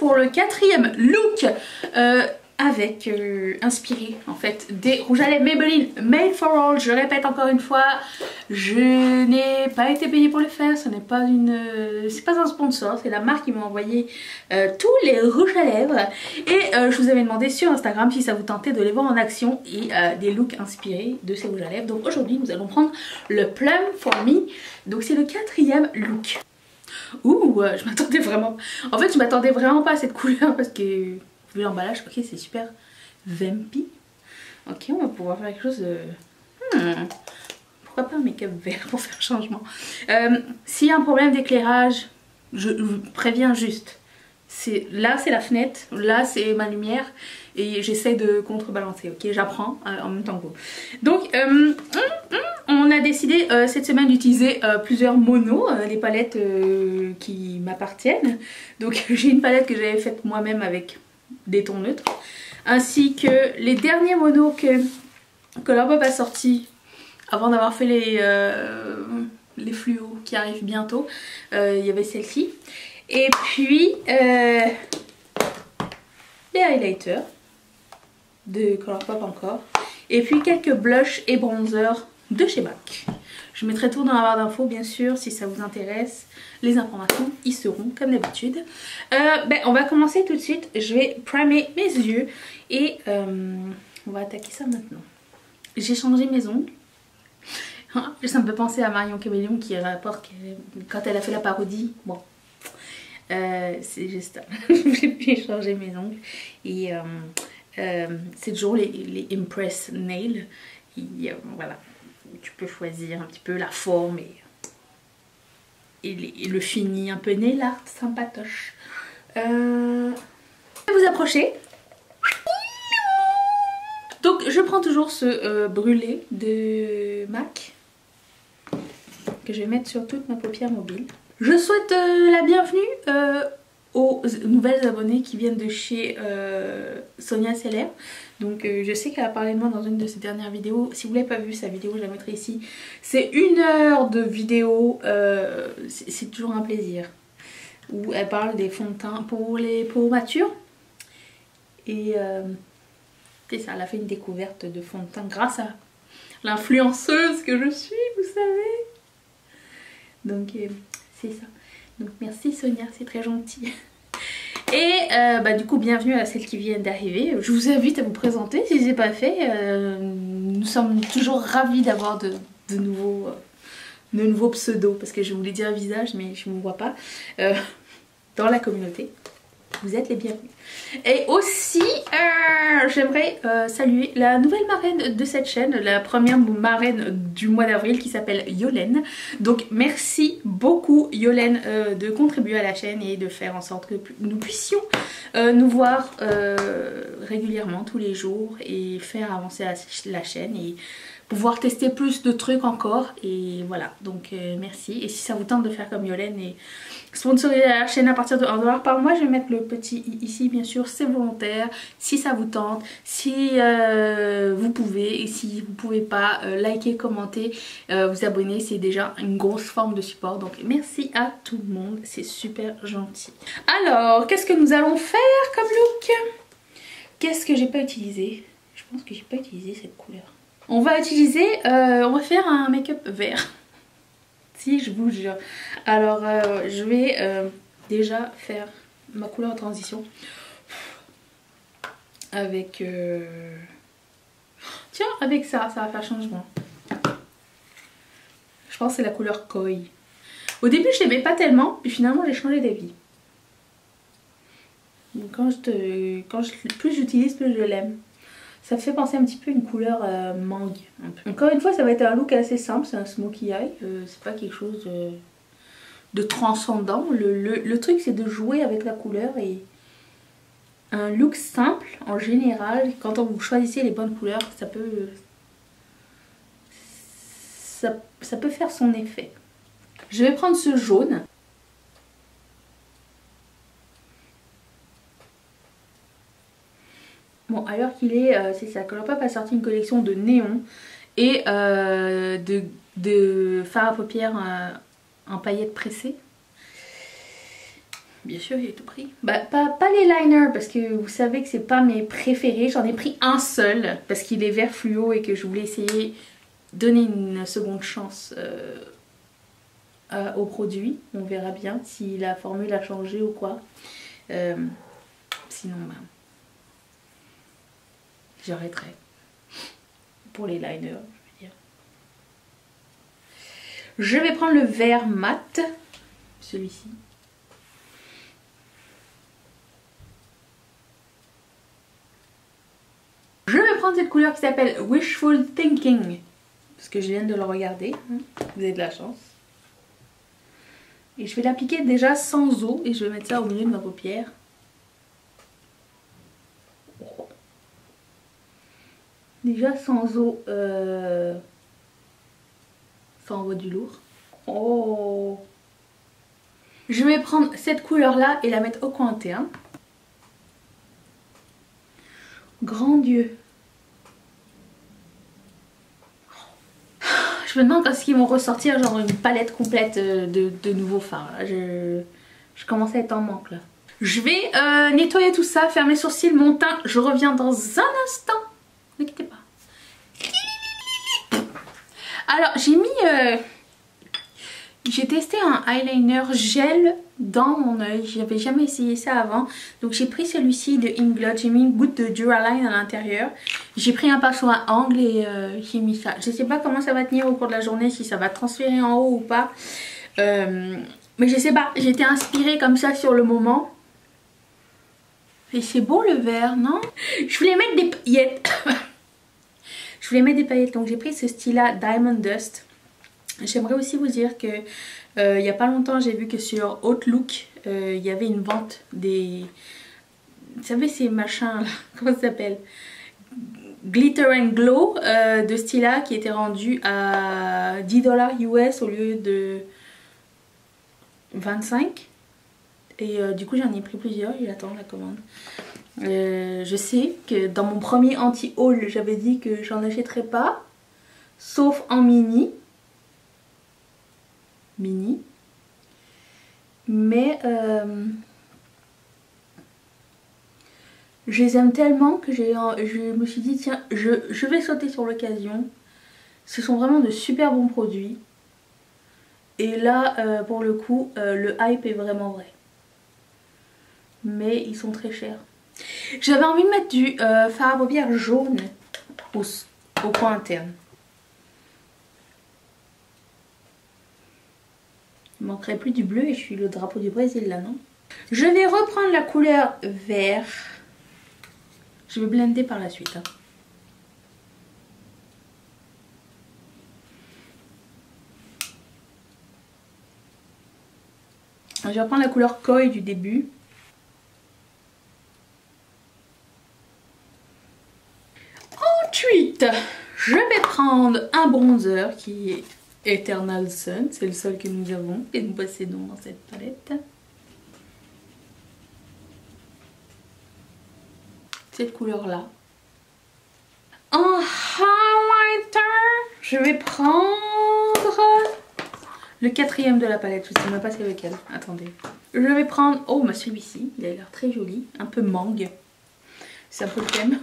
pour le quatrième look avec inspiré en fait des rouges à lèvres Maybelline Made for All. Je répète encore une fois, je n'ai pas été payée pour le faire, ce n'est pas c'est pas un sponsor, c'est la marque qui m'a envoyé tous les rouges à lèvres et je vous avais demandé sur Instagram si ça vous tentait de les voir en action et des looks inspirés de ces rouges à lèvres. Donc aujourd'hui nous allons prendre le Plum for Me, donc c'est le quatrième look. Ouh, je m'attendais vraiment, en fait je m'attendais vraiment pas à cette couleur parce que vu l'emballage, ok, c'est super vampy. Ok, on va pouvoir faire quelque chose de... pourquoi pas un make-up vert pour faire changement. S'il y a un problème d'éclairage, je vous préviens juste. Là c'est la fenêtre, là c'est ma lumière et j'essaie de contrebalancer, ok, j'apprends en même temps que vous. Donc on a décidé cette semaine d'utiliser plusieurs monos, les palettes qui m'appartiennent. Donc j'ai une palette que j'avais faite moi-même avec des tons neutres, ainsi que les derniers monos que Colourpop a sortis avant d'avoir fait les fluos qui arrivent bientôt. Il y avait celle-ci et puis les highlighters de Colourpop encore, et puis quelques blushs et bronzers de chez MAC. Je mettrai tout dans la barre d'infos bien sûr si ça vous intéresse. Les informations y seront comme d'habitude. On va commencer tout de suite. Je vais primer mes yeux et on va attaquer ça maintenant. J'ai changé mes ongles. Ça me fait penser à Marion Caméléon qui rapporte quand elle a fait la parodie. Bon, c'est juste ça. J'ai changé mes ongles et c'est toujours les Impress Nail. Voilà, tu peux choisir un petit peu la forme et le fini un peu nail art sympatoche. Vous approchez. Donc je prends toujours ce brûlé de MAC que je vais mettre sur toute ma paupière mobile. Je souhaite la bienvenue aux nouvelles abonnées qui viennent de chez Sonia Seller. Donc je sais qu'elle a parlé de moi dans une de ses dernières vidéos. Si vous l'avez pas vu sa vidéo, je la mettrai ici. C'est 1 heure de vidéo, c'est toujours un plaisir. Où elle parle des fonds de teint pour les peaux matures. Et c'est ça, elle a fait une découverte de fond de teint grâce à l'influenceuse que je suis, vous savez. Donc c'est ça. Donc merci Sonia, c'est très gentil. Et du coup bienvenue à celles qui viennent d'arriver. Je vous invite à vous présenter si ce n'est pas fait. Nous sommes toujours ravis d'avoir de nouveaux pseudos, parce que je voulais dire visage mais je ne me vois pas dans la communauté. Vous êtes les bienvenus. Et aussi j'aimerais saluer la nouvelle marraine de cette chaîne, la première marraine du mois d'avril qui s'appelle Yolène. Donc merci beaucoup Yolène de contribuer à la chaîne et de faire en sorte que nous puissions nous voir régulièrement tous les jours et faire avancer la chaîne et pouvoir tester plus de trucs encore. Et voilà, donc merci. Et si ça vous tente de faire comme Yolène et sponsoriser la chaîne à partir de 1 $ par mois, je vais mettre le petit i ici, bien sûr c'est volontaire. Si ça vous tente, si vous pouvez, et si vous pouvez pas, liker, commenter, vous abonner, c'est déjà une grosse forme de support. Donc merci à tout le monde, c'est super gentil. Alors qu'est-ce que nous allons faire comme look? Qu'est-ce que j'ai pas utilisé? Je pense que j'ai pas utilisé cette couleur. On va utiliser, on va faire un make-up vert. Si, je vous jure. Alors je vais déjà faire ma couleur en transition avec tiens, avec ça va faire changement. Je pense que c'est la couleur Koi. Au début je l'aimais pas tellement, puis finalement j'ai changé d'avis. Plus j'utilise, plus je l'aime. Ça me fait penser un petit peu à une couleur mangue. Encore une fois, ça va être un look assez simple, c'est un smokey eye. C'est pas quelque chose de transcendant. Le truc c'est de jouer avec la couleur et un look simple en général, quand vous choisissez les bonnes couleurs, ça peut faire son effet. Je vais prendre ce jaune. Bon, alors qu'il est, c'est ça, Colourpop a sorti une collection de néons et de fard à paupières en paillettes pressées. Bien sûr, il est tout pris. Bah, pas les liners parce que vous savez que c'est pas mes préférés. J'en ai pris un seul parce qu'il est vert fluo et que je voulais essayer donner une seconde chance au produit. On verra bien si la formule a changé ou quoi. Sinon, bah, j'arrêterai pour les liners, je veux dire. Je vais prendre le vert mat, celui-ci. Je vais prendre cette couleur qui s'appelle Wishful Thinking. Parce que je viens de le regarder. Vous avez de la chance. Et je vais l'appliquer déjà sans eau. Et je vais mettre ça au milieu de ma paupière. Déjà sans eau. Ça envoie du lourd. Oh. Je vais prendre cette couleur là et la mettre au coin interne. Grand Dieu. Je me demande quand est-ce qu'ils vont ressortir genre une palette complète de nouveaux fards. Là. Je commence à être en manque là. Je vais nettoyer tout ça, faire mes sourcils, mon teint. Je reviens dans un instant. Ne quittez pas. Alors j'ai mis... j'ai testé un eyeliner gel dans mon œil. J'avais jamais essayé ça avant. Donc j'ai pris celui-ci de Inglot. J'ai mis une goutte de Duraline à l'intérieur. J'ai pris un pinceau à angle et j'ai mis ça. Je sais pas comment ça va tenir au cours de la journée, si ça va transférer en haut ou pas. Mais je sais pas. J'ai été inspirée comme ça sur le moment. Et c'est beau le vert, non? Je voulais mettre des paillettes. Je voulais mettre des paillettes. Donc j'ai pris ce style-là, Diamond Dust. J'aimerais aussi vous dire que il n'y a pas longtemps j'ai vu que sur Outlook il y avait une vente des... Vous savez ces machins là, comment ça s'appelle? Glitter and Glow de Stila qui était rendu à 10 $ US au lieu de 25. Et du coup j'en ai pris plusieurs et j'attends la commande. Je sais que dans mon premier anti-haul j'avais dit que j'en achèterais pas. Sauf en mini. Mais je les aime tellement que je me suis dit tiens je vais sauter sur l'occasion. Ce sont vraiment de super bons produits. Et là pour le coup le hype est vraiment vrai. Mais ils sont très chers. J'avais envie de mettre du fard à paupières jaune au coin interne. Il ne manquerait plus du bleu et je suis le drapeau du Brésil là, non? Je vais reprendre la couleur vert. Je vais blender par la suite. Hein. Je vais reprendre la couleur Koi du début. Ensuite, je vais prendre un bronzer qui est Eternal Sun, c'est le seul que nous avons et nous possédons dans cette palette. Cette couleur là. En highlighter, je vais prendre le quatrième de la palette. Je ne sais même pas c'est lequel. Attendez. Je vais prendre, oh bah celui-ci, il a l'air très joli, un peu mangue. C'est un peu le thème.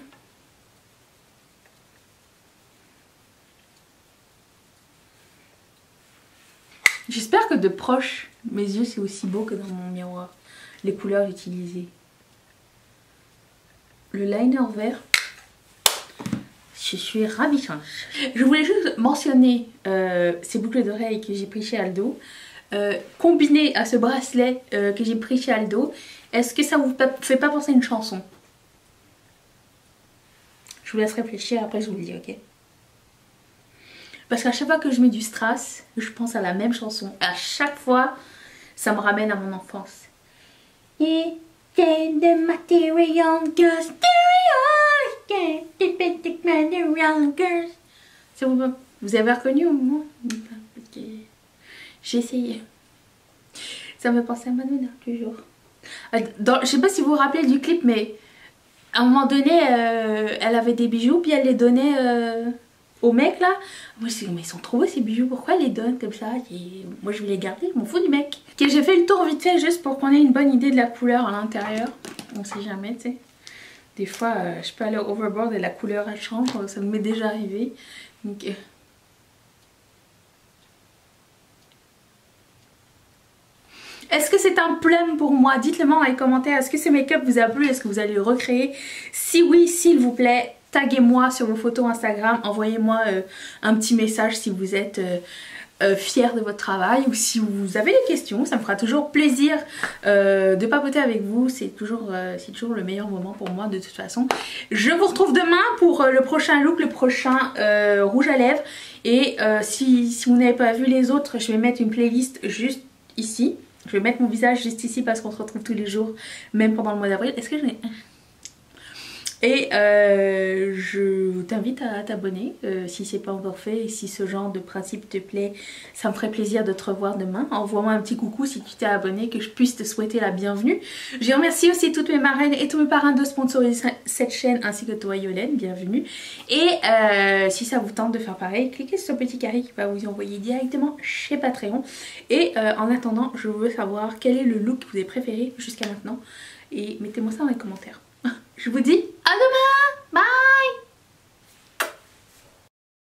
J'espère que de proche, mes yeux c'est aussi beau que dans mon miroir. Les couleurs utilisées. Le liner vert, je suis ravissante. Je voulais juste mentionner ces boucles d'oreilles que j'ai pris chez Aldo. Combinées à ce bracelet que j'ai pris chez Aldo. Est-ce que ça vous fait pas penser à une chanson? Je vous laisse réfléchir, après je vous le dis, ok? Parce qu'à chaque fois que je mets du strass, je pense à la même chanson. À chaque fois, ça me ramène à mon enfance. Vous avez reconnu au moment? J'ai essayé. Ça me fait penser à Madonna, toujours. Je sais pas si vous vous rappelez du clip, mais à un moment donné, elle avait des bijoux, puis elle les donnait aux mecs là. Moi je dis mais ils sont trop beaux ces bijoux, pourquoi ils les donnent comme ça? Et moi je vais les garder, je m'en fous du mec. Ok, j'ai fait le tour vite fait juste pour qu'on ait une bonne idée de la couleur à l'intérieur. On sait jamais, tu sais. Des fois je peux aller overboard et la couleur elle change, ça m'est déjà arrivé. Donc, est-ce que c'est un plum pour moi? Dites-le moi dans les commentaires. Est-ce que ce make-up vous a plu? Est-ce que vous allez le recréer? Si oui, s'il vous plaît, taguez-moi sur vos photos Instagram. Envoyez-moi un petit message si vous êtes fier de votre travail ou si vous avez des questions. Ça me fera toujours plaisir de papoter avec vous. C'est toujours le meilleur moment pour moi de toute façon. Je vous retrouve demain pour le prochain look, le prochain rouge à lèvres. Et si vous n'avez pas vu les autres, je vais mettre une playlist juste ici. Je vais mettre mon visage juste ici parce qu'on se retrouve tous les jours, même pendant le mois d'avril. Est-ce que j'en ai un? Et je t'invite à t'abonner si c'est pas encore fait. Et si ce genre de principe te plaît, ça me ferait plaisir de te revoir demain. Envoie-moi un petit coucou si tu t'es abonné, que je puisse te souhaiter la bienvenue. Je remercie aussi toutes mes marraines et tous mes parrains de sponsoriser cette chaîne, ainsi que toi Yolène, bienvenue. Et si ça vous tente de faire pareil, cliquez sur ce petit carré qui va vous envoyer directement chez Patreon. Et en attendant, je veux savoir quel est le look que vous avez préféré jusqu'à maintenant. Et mettez-moi ça dans les commentaires. Je vous dis à demain. Bye.